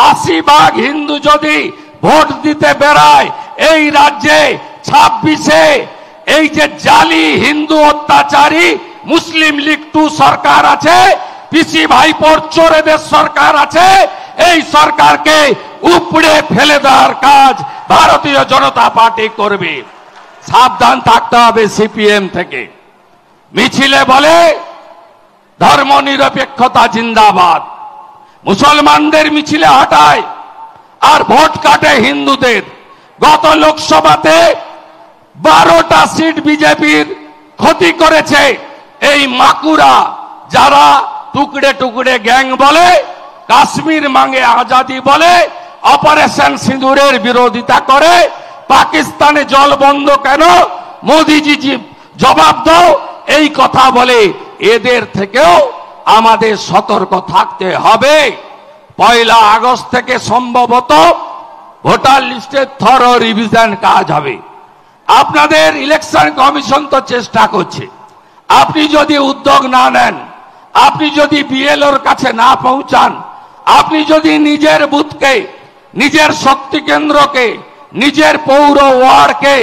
80 ভাগ হিন্দু যদি ভোট দিতে বেড়ায় এই রাজ্যে 26-এ এই যে জালি হিন্দু অত্যাচারী মুসলিম লীগ 2 সরকার আছে, পিসি ভাইপোর চোরেদের সরকার আছে, এই সরকারকে উপড়ে ফেলে দেওয়ার কাজ ভারতীয় জনতা পার্টি করবে। সাবধান থাকতে হবে সিপিএম থেকে। মিছিলে বলে ধর্মনিরপেক্ষতা জিন্দাবাদ, মুসলমানদের মিছিলে হটায় আর ভোট কাটে হিন্দুদের। গত লোকসভাতে 12টা সিট বিজেপির ক্ষতি করেছে এই মাকুরা, যারা টুকরে টুকরে গ্যাং বলে, কাশ্মীর মাঙ্গে আজাদি বলে, অপারেশন সিঁদুরের বিরোধিতা করে, পাকিস্তানে জল বন্ধ কেন, মোদিজি জবাব দাও, এই কথা বলে। এদের থেকেও আমাদের সতর্ক থাকতে হবে। 1 আগস্ট থেকে সম্ভবত ভোটার লিস্টের থরো রিভিশন কাজ হবে। আপনাদের ইলেকশন কমিশন তো চেষ্টা করছে, আপনি যদি উদ্যোগ না নেন, আপনি যদি বিএলওর কাছে না পৌঁছান, আপনি যদি নিজের বুথকে, নিজের শক্তি কেন্দ্রকে, নিজের পৌর ওয়ার্ডকে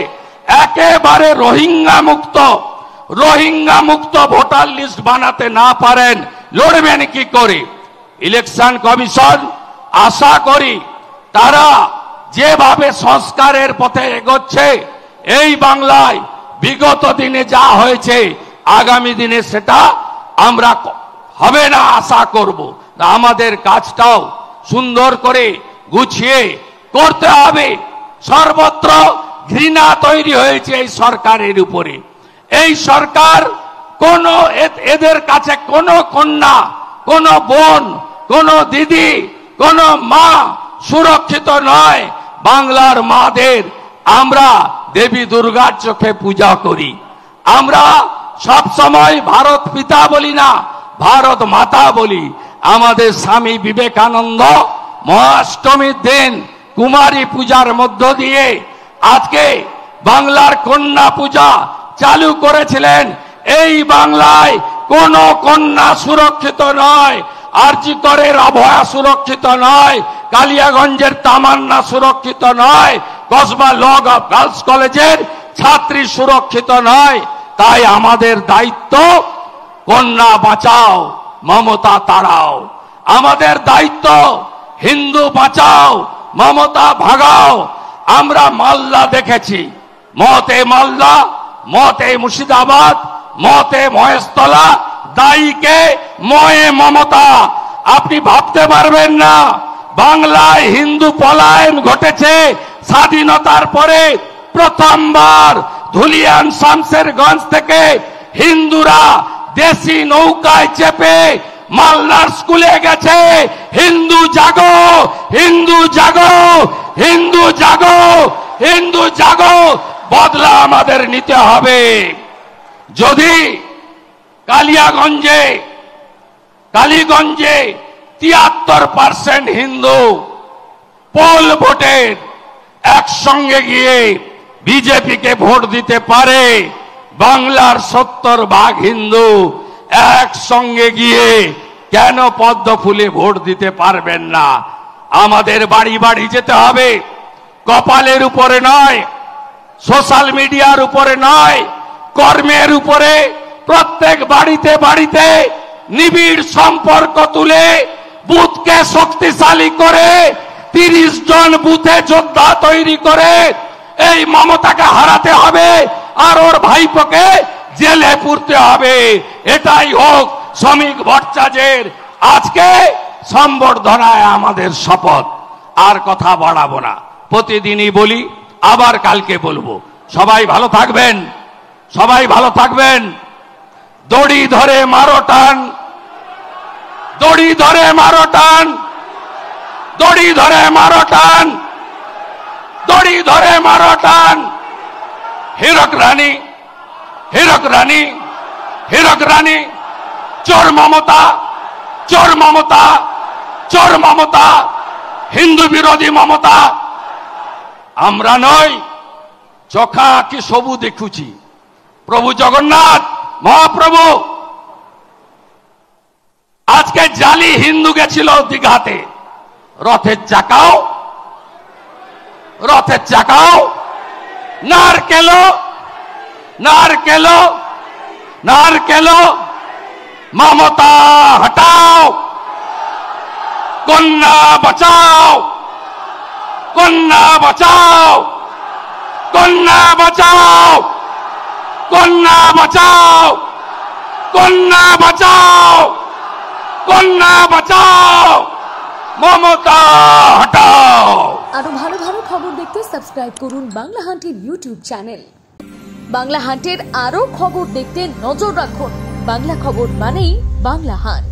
একেবারে রোহিঙ্গা মুক্ত ভোটার লিস্ট বানাতে না পারেন, লড়বেন কি করে? ইলেকশন কমিশন আশা করি তারা যেভাবে সংস্কারের পথে এগোচ্ছে, এই বাংলায় বিগত দিনে যা হয়েছে আগামী দিনে সেটা আমরা হবে না আশা করব। আমাদের কাজটাও সুন্দর করে গুছিয়ে করতে হবে। সর্বত্র ঘৃণা তৈরি হয়েছে এই সরকারের উপরে। এই সরকার কোন এদের কাছে কোনো কন্যা, কোনো বোন, কোনো দিদি, কোনো মা সুরক্ষিত নয়। বাংলার মাদের আমরা দেবী দুর্গার চোখে পূজা করি। আমরা সব সময় ভারত পিতা বলি না, ভারত মাতা বলি। আমাদের স্বামী বিবেকানন্দ মহাষ্টমীর দিন কুমারী পূজার মধ্য দিয়ে আজকে বাংলার কন্যা পূজা চালু করেছিলেন। এই বাংলায় কোন কন্যা সুরক্ষিত নয়, আরজি করের আবহাওয়া সুরক্ষিত নয়, কালিয়াগঞ্জের তামান্না সুরক্ষিত নয়, কসবা ল গার্লস কলেজের ছাত্রী সুরক্ষিত নয়। তাই আমাদের দায়িত্ব কন্যা বাঁচাও, মমতা তাড়াও। আমাদের দায়িত্ব হিন্দু বাঁচাও, মমতা ভাগাও। আমরা মালদা দেখেছি, মতে মালদা, মতে মুর্শিদাবাদ, মতে মহেশতলা, দায়ীকে ময়ে মমতা। আপনি ভাবতে পারবেন না বাংলায় হিন্দু পলায়ন ঘটেছে স্বাধীনতার পরে প্রথমবার। ধুলিয়ান শামশেরগঞ্জ থেকে হিন্দুরা দেশি নৌকায় চেপে মালদার স্কুলে গেছে। হিন্দু জাগো, হিন্দু জাগো, হিন্দু জাগো, হিন্দু জাগো। বদলা আমাদের নিতে হবে। যদি কালিয়াগঞ্জে, কালীগঞ্জে 73% হিন্দু পোল ভোটের একসঙ্গে গিয়ে বিজেপিকে ভোট দিতে পারে, বাংলার 70 ভাগ হিন্দু একসঙ্গে গিয়ে কেন পদ্ম ফুলে ভোট দিতে পারবেন না? আমাদের বাড়ি বাড়ি যেতে হবে, কপালের উপরে নয়, সোশ্যাল মিডিয়ার উপরে নয়, কর্মের উপরে। প্রত্যেক বাড়িতে বাড়িতে নিবিড় সম্পর্ক তুলে বুথকে শক্তিশালী করে 30 জন বুথে যোদ্ধা তৈরি করে এই মমতাকে হারাতে হবে আর ওর ভাইপোকে জেলে পুরতে হবে। এটাই হোক শ্রমিক ভট্টাচার্যের আজকে সম্বর্ধনায় আমাদের শপথ। আর কথা বাড়াবো না, প্রতিদিনই বলি, আবার কালকে বলবো। সবাই ভালো থাকবেন, সবাই ভালো থাকবেন। দড়ি ধরে মারো টান, দড়ি ধরে মারো টান, দড়ি ধরে মারো টান, দড়ি ধরে মারো টান। হীরক রানী, হীরক রানী, হীরক রানী। চোর মমতা, চোর মমতা, চোর মমতা, হিন্দু বিরোধী মমতা। আমরা নই, চোখা আঁকি সবু দেখুছি। প্রভু জগন্নাথ মহাপ্রভু আজকে জালি হিন্দু গেছিল দীঘাতে, রথের চাকাও নারকেলো মমতা হটাও, কন্যা বাঁচাও, কন্যা বাঁচাও, কন্যা বাঁচাও, কন্যা বাঁচাও, কন্যা বাঁচাও, কন্যা বাঁচাও, মমতা হটাও। আরো ভালো ভালো খবর দেখতে সাবস্ক্রাইব করুন বাংলা হান্টের ইউটিউব চ্যানেল। বাংলা হান্টের আরো খবর দেখতে নজর রাখুন। বাংলা খবর মানেই বাংলা হান্ট।